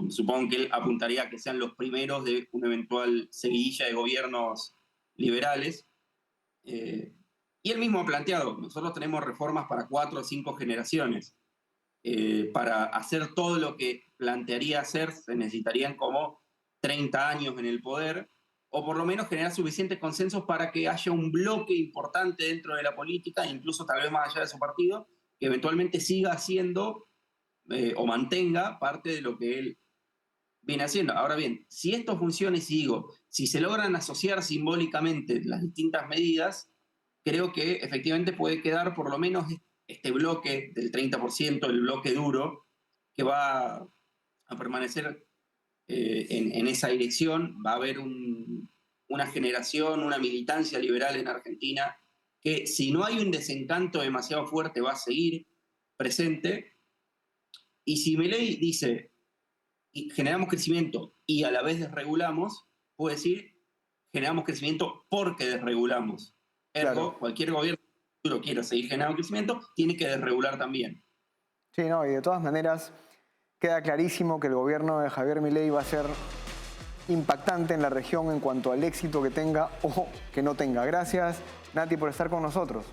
supongo que él apuntaría a que sean los primeros de una eventual seguidilla de gobiernos liberales. Y él mismo ha planteado, nosotros tenemos reformas para 4 o 5 generaciones. Para hacer todo lo que plantearía hacer se necesitarían como 30 años en el poder, o por lo menos generar suficientes consensos para que haya un bloque importante dentro de la política, incluso tal vez más allá de su partido, que eventualmente siga haciendo o mantenga parte de lo que él viene haciendo. Ahora bien, si esto funciona, y si se logran asociar simbólicamente las distintas medidas, creo que efectivamente puede quedar por lo menos este bloque del 30%, el bloque duro, que va a permanecer en esa dirección. Va a haber una generación, una militancia liberal en Argentina que, si no hay un desencanto demasiado fuerte, va a seguir presente. Y si Milei dice, generamos crecimiento y a la vez desregulamos, puede decir, generamos crecimiento porque desregulamos. Ergo, Claro. cualquier gobierno que lo quiera seguir generando crecimiento, tiene que desregular también. Sí, no, y de todas maneras queda clarísimo que el gobierno de Javier Milei va a ser impactante en la región en cuanto al éxito que tenga o que no tenga. Gracias, Nati, por estar con nosotros.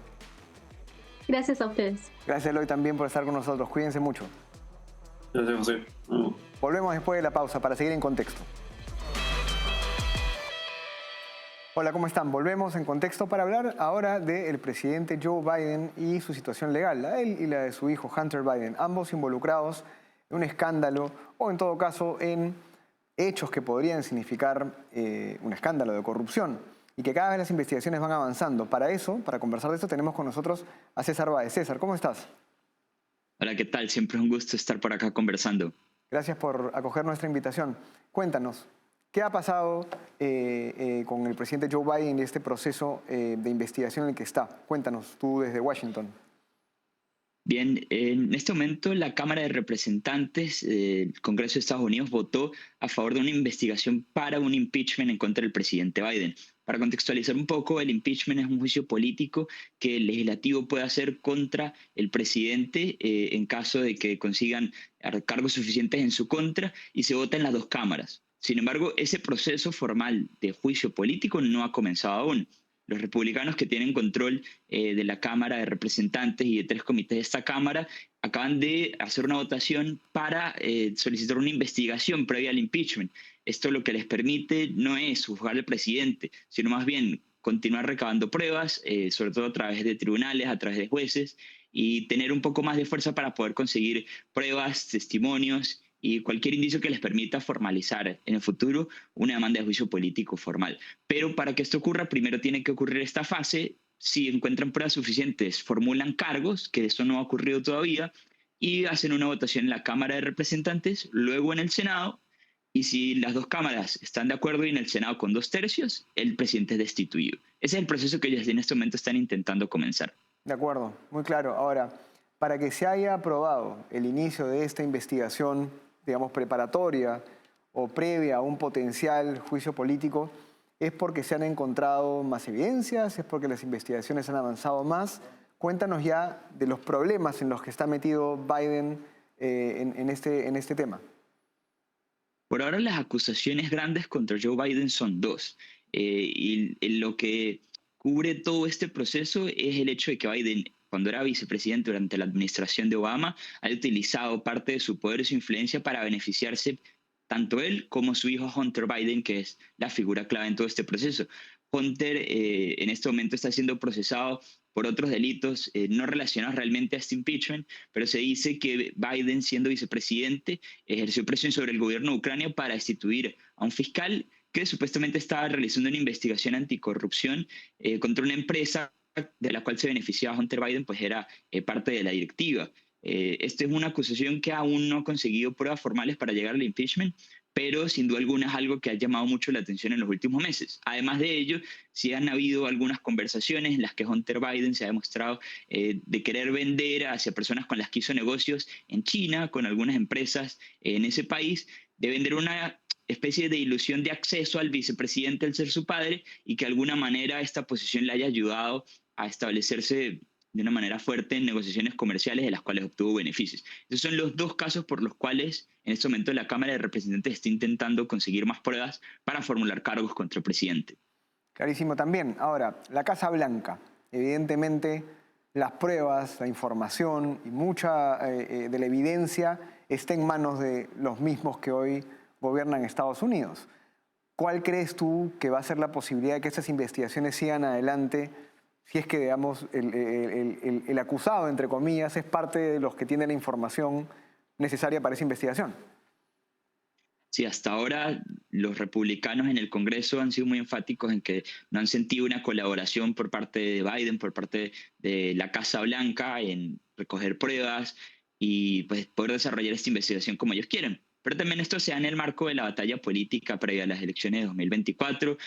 Gracias a ustedes. Gracias, Eloy, también por estar con nosotros. Cuídense mucho. Gracias, José. Volvemos después de la pausa para seguir en contexto. Hola, ¿cómo están? Volvemos en contexto para hablar ahora del presidente Joe Biden y su situación legal, la de él y la de su hijo Hunter Biden, ambos involucrados en un escándalo o en todo caso en hechos que podrían significar un escándalo de corrupción y que cada vez las investigaciones van avanzando. Para eso, para conversar de esto, tenemos con nosotros a César Báez. César, ¿cómo estás? Hola, ¿qué tal? Siempre es un gusto estar por acá conversando. Gracias por acoger nuestra invitación. Cuéntanos, ¿qué ha pasado con el presidente Joe Biden y este proceso de investigación en el que está? Cuéntanos tú desde Washington. Bien, en este momento la Cámara de Representantes del Congreso de Estados Unidos votó a favor de una investigación para un impeachment en contra del presidente Biden. Para contextualizar un poco, el impeachment es un juicio político que el legislativo puede hacer contra el presidente en caso de que consigan cargos suficientes en su contra y se vota en las dos cámaras. Sin embargo, ese proceso formal de juicio político no ha comenzado aún. Los republicanos, que tienen control de la Cámara de Representantes y de 3 comités de esta Cámara, acaban de hacer una votación para solicitar una investigación previa al impeachment. Esto lo que les permite no es juzgar al presidente, sino más bien continuar recabando pruebas, sobre todo a través de tribunales, a través de jueces, y tener un poco más de fuerza para poder conseguir pruebas, testimonios y cualquier indicio que les permita formalizar en el futuro una demanda de juicio político formal. Pero para que esto ocurra, primero tiene que ocurrir esta fase. Si encuentran pruebas suficientes, formulan cargos, que eso no ha ocurrido todavía, y hacen una votación en la Cámara de Representantes, luego en el Senado, y si las dos cámaras están de acuerdo y en el Senado con 2/3, el presidente es destituido. Ese es el proceso que ellos en este momento están intentando comenzar. De acuerdo, muy claro. Ahora, para que se haya aprobado el inicio de esta investigación, digamos, preparatoria o previa a un potencial juicio político, ¿es porque se han encontrado más evidencias? ¿Es porque las investigaciones han avanzado más? Cuéntanos ya de los problemas en los que está metido Biden en este tema. Por ahora las acusaciones grandes contra Joe Biden son 2. Y lo que cubre todo este proceso es el hecho de que Biden, cuando era vicepresidente durante la administración de Obama, ha utilizado parte de su poder y su influencia para beneficiarse tanto él como su hijo Hunter Biden, que es la figura clave en todo este proceso. Hunter en este momento está siendo procesado por otros delitos no relacionados realmente a este impeachment, pero se dice que Biden, siendo vicepresidente, ejerció presión sobre el gobierno de Ucrania para destituir a un fiscal que supuestamente estaba realizando una investigación anticorrupción contra una empresa de la cual se beneficiaba Hunter Biden, pues era parte de la directiva. Esta es una acusación que aún no ha conseguido pruebas formales para llegar al impeachment, pero sin duda alguna es algo que ha llamado mucho la atención en los últimos meses. Además de ello, sí han habido algunas conversaciones en las que Hunter Biden se ha demostrado de querer vender hacia personas con las que hizo negocios en China, con algunas empresas en ese país, de vender una especie de ilusión de acceso al vicepresidente al ser su padre y que de alguna manera esta posición le haya ayudado a establecerse de una manera fuerte en negociaciones comerciales de las cuales obtuvo beneficios. Esos son los 2 casos por los cuales en este momento la Cámara de Representantes está intentando conseguir más pruebas para formular cargos contra el presidente. Clarísimo también. Ahora, la Casa Blanca, evidentemente las pruebas, la información y mucha de la evidencia está en manos de los mismos que hoy gobiernan Estados Unidos. ¿Cuál crees tú que va a ser la posibilidad de que estas investigaciones sigan adelante si es que, digamos, el acusado, entre comillas, es parte de los que tienen la información necesaria para esa investigación? Sí, hasta ahora los republicanos en el Congreso han sido muy enfáticos en que no han sentido una colaboración por parte de Biden, por parte de la Casa Blanca en recoger pruebas y pues, poder desarrollar esta investigación como ellos quieren. pero también esto se da en el marco de la batalla política previa a las elecciones de 2024.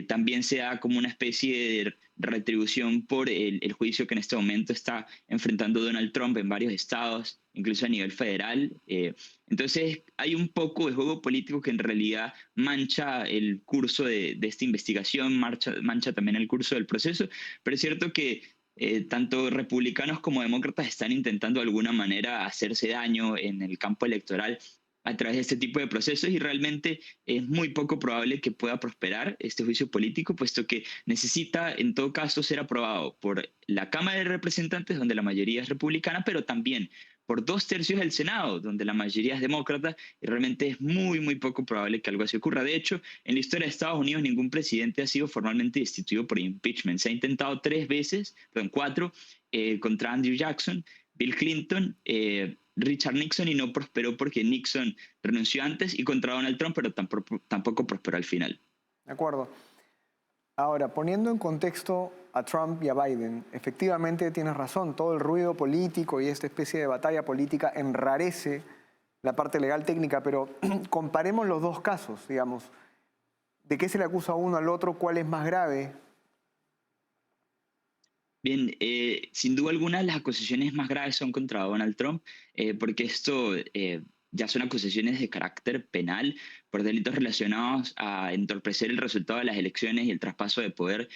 También se da como una especie de retribución por el juicio que en este momento está enfrentando Donald Trump en varios estados, incluso a nivel federal. Entonces hay un poco de juego político que en realidad mancha el curso de esta investigación, mancha también el curso del proceso, pero es cierto que tanto republicanos como demócratas están intentando de alguna manera hacerse daño en el campo electoral a través de este tipo de procesos y realmente es muy poco probable que pueda prosperar este juicio político, puesto que necesita en todo caso ser aprobado por la Cámara de Representantes, donde la mayoría es republicana, pero también por 2/3 del Senado, donde la mayoría es demócrata, y realmente es muy, muy poco probable que algo así ocurra. De hecho, en la historia de Estados Unidos ningún presidente ha sido formalmente destituido por impeachment. Se ha intentado 4, contra Andrew Jackson, Bill Clinton, Richard Nixon, y no prosperó porque Nixon renunció antes, y contra Donald Trump, pero tampoco prosperó al final. De acuerdo. Ahora, poniendo en contexto a Trump y a Biden, efectivamente tienes razón, todo el ruido político y esta especie de batalla política enrarece la parte legal técnica, pero comparemos los dos casos, digamos. ¿De qué se le acusa a uno al otro? ¿Cuál es más grave? Bien, sin duda alguna las acusaciones más graves son contra Donald Trump, porque esto ya son acusaciones de carácter penal por delitos relacionados a entorpecer el resultado de las elecciones y el traspaso de poder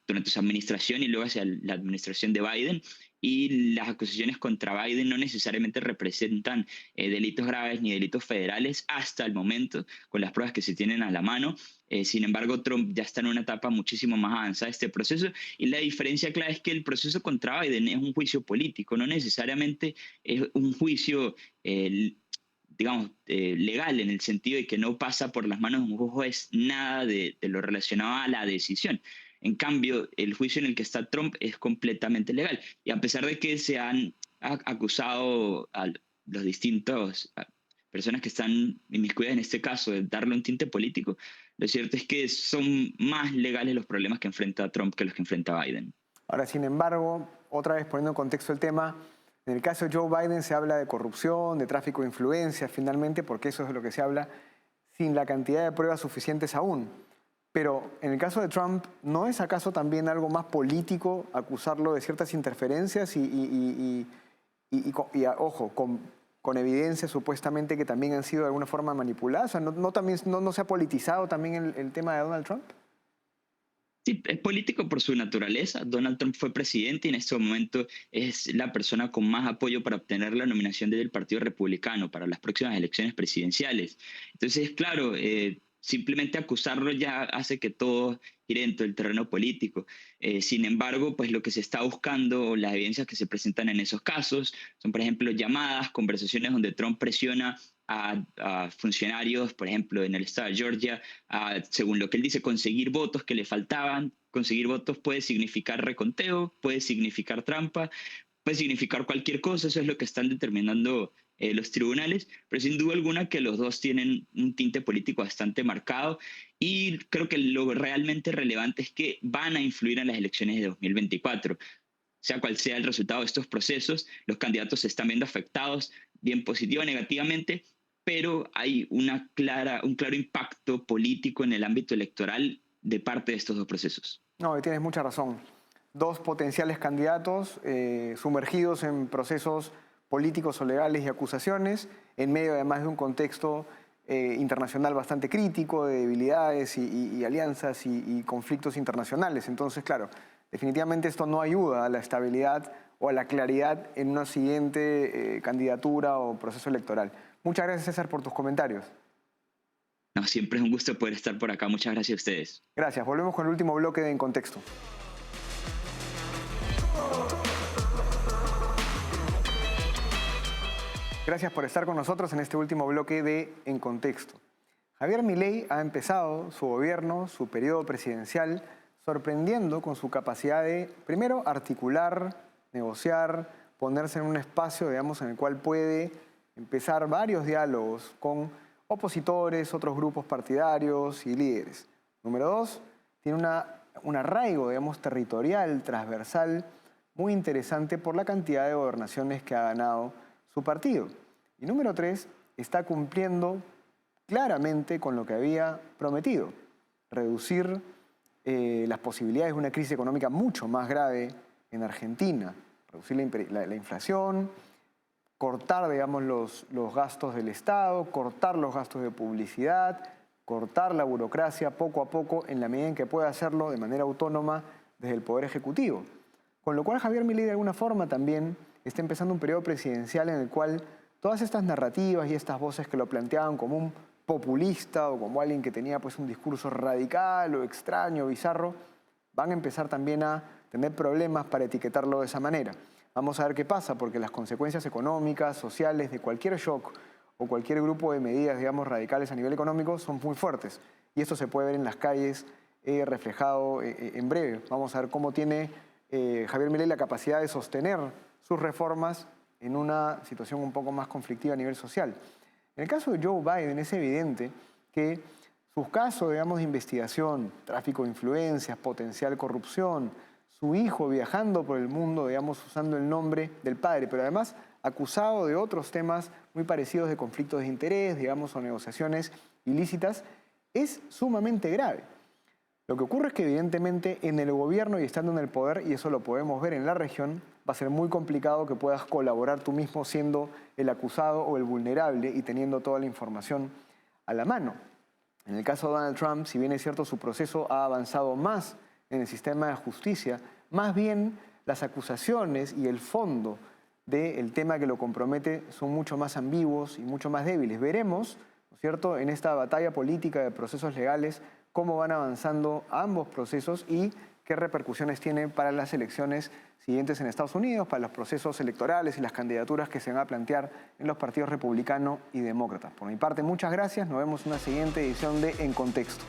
durante su administración y luego hacia la administración de Biden. Y las acusaciones contra Biden no necesariamente representan delitos graves ni delitos federales hasta el momento, con las pruebas que se tienen a la mano. Sin embargo, Trump ya está en una etapa muchísimo más avanzada de este proceso, y la diferencia clave es que el proceso contra Biden es un juicio político, no necesariamente es un juicio legal, en el sentido de que no pasa por las manos de un juez nada de lo relacionado a la decisión. En cambio, el juicio en el que está Trump es completamente legal. Y a pesar de que se han acusado a los distintos personas que están inmiscuidas en este caso de darle un tinte político, lo cierto es que son más legales los problemas que enfrenta Trump que los que enfrenta Biden. Ahora, sin embargo, otra vez poniendo en contexto el tema, en el caso de Joe Biden se habla de corrupción, de tráfico de influencias, finalmente, porque eso es de lo que se habla, sin la cantidad de pruebas suficientes aún. Pero en el caso de Trump, ¿no es acaso también algo más político acusarlo de ciertas interferencias ojo, con evidencia supuestamente que también han sido de alguna forma manipuladas? O sea, ¿no se ha politizado también el tema de Donald Trump? Sí, es político por su naturaleza. Donald Trump fue presidente y en este momento es la persona con más apoyo para obtener la nominación del Partido Republicano para las próximas elecciones presidenciales. Entonces, claro, simplemente acusarlo ya hace que todo gire dentro del terreno político. Sin embargo, pues lo que se está buscando, las evidencias que se presentan en esos casos, son, por ejemplo, llamadas, conversaciones donde Trump presiona a funcionarios, por ejemplo, en el estado de Georgia, según lo que él dice, conseguir votos que le faltaban. Conseguir votos puede significar reconteo, puede significar trampa, puede significar cualquier cosa. Eso es lo que están determinando los tribunales, pero sin duda alguna que los dos tienen un tinte político bastante marcado, y creo que lo realmente relevante es que van a influir en las elecciones de 2024. Sea cual sea el resultado de estos procesos, los candidatos se están viendo afectados, bien positivo o negativamente, pero hay un claro impacto político en el ámbito electoral de parte de estos dos procesos. No, tienes mucha razón. Dos potenciales candidatos sumergidos en procesos políticos o legales y acusaciones, en medio además de un contexto internacional bastante crítico, de debilidades y alianzas y conflictos internacionales. Entonces, claro, definitivamente esto no ayuda a la estabilidad o a la claridad en una siguiente candidatura o proceso electoral. Muchas gracias, César, por tus comentarios. No, siempre es un gusto poder estar por acá. Muchas gracias a ustedes. Gracias. Volvemos con el último bloque de En Contexto. Gracias por estar con nosotros en este último bloque de En Contexto. Javier Milei ha empezado su gobierno, su periodo presidencial, sorprendiendo con su capacidad de, primero, articular, negociar, ponerse en un espacio, digamos, en el cual puede empezar varios diálogos con opositores, otros grupos partidarios y líderes. Número dos, tiene un arraigo, digamos, territorial, transversal, muy interesante por la cantidad de gobernaciones que ha ganado su partido. Y número tres, está cumpliendo claramente con lo que había prometido: reducir las posibilidades de una crisis económica mucho más grave en Argentina, reducir la inflación, cortar, digamos, los gastos del Estado, cortar los gastos de publicidad, cortar la burocracia poco a poco en la medida en que pueda hacerlo de manera autónoma desde el Poder Ejecutivo. Con lo cual Javier Milei de alguna forma también está empezando un periodo presidencial en el cual todas estas narrativas y estas voces que lo planteaban como un populista o como alguien que tenía pues un discurso radical o extraño, bizarro, van a empezar también a tener problemas para etiquetarlo de esa manera. Vamos a ver qué pasa, porque las consecuencias económicas, sociales de cualquier shock o cualquier grupo de medidas, digamos, radicales a nivel económico son muy fuertes. Y esto se puede ver en las calles reflejado en breve. Vamos a ver cómo tiene Javier Milei la capacidad de sostener sus reformas en una situación un poco más conflictiva a nivel social. En el caso de Joe Biden es evidente que sus casos, digamos, de investigación, tráfico de influencias, potencial corrupción, su hijo viajando por el mundo, digamos, usando el nombre del padre, pero además acusado de otros temas muy parecidos de conflictos de interés, digamos, o negociaciones ilícitas, es sumamente grave. Lo que ocurre es que evidentemente en el gobierno y estando en el poder, y eso lo podemos ver en la región, va a ser muy complicado que puedas colaborar tú mismo siendo el acusado o el vulnerable y teniendo toda la información a la mano. En el caso de Donald Trump, si bien es cierto su proceso ha avanzado más en el sistema de justicia, más bien las acusaciones y el fondo del tema que lo compromete son mucho más ambiguos y mucho más débiles. Veremos, ¿no es cierto?, en esta batalla política de procesos legales, cómo van avanzando ambos procesos y qué repercusiones tienen para las elecciones siguientes en Estados Unidos, para los procesos electorales y las candidaturas que se van a plantear en los partidos republicano y demócrata. Por mi parte, muchas gracias. Nos vemos en una siguiente edición de En Contexto.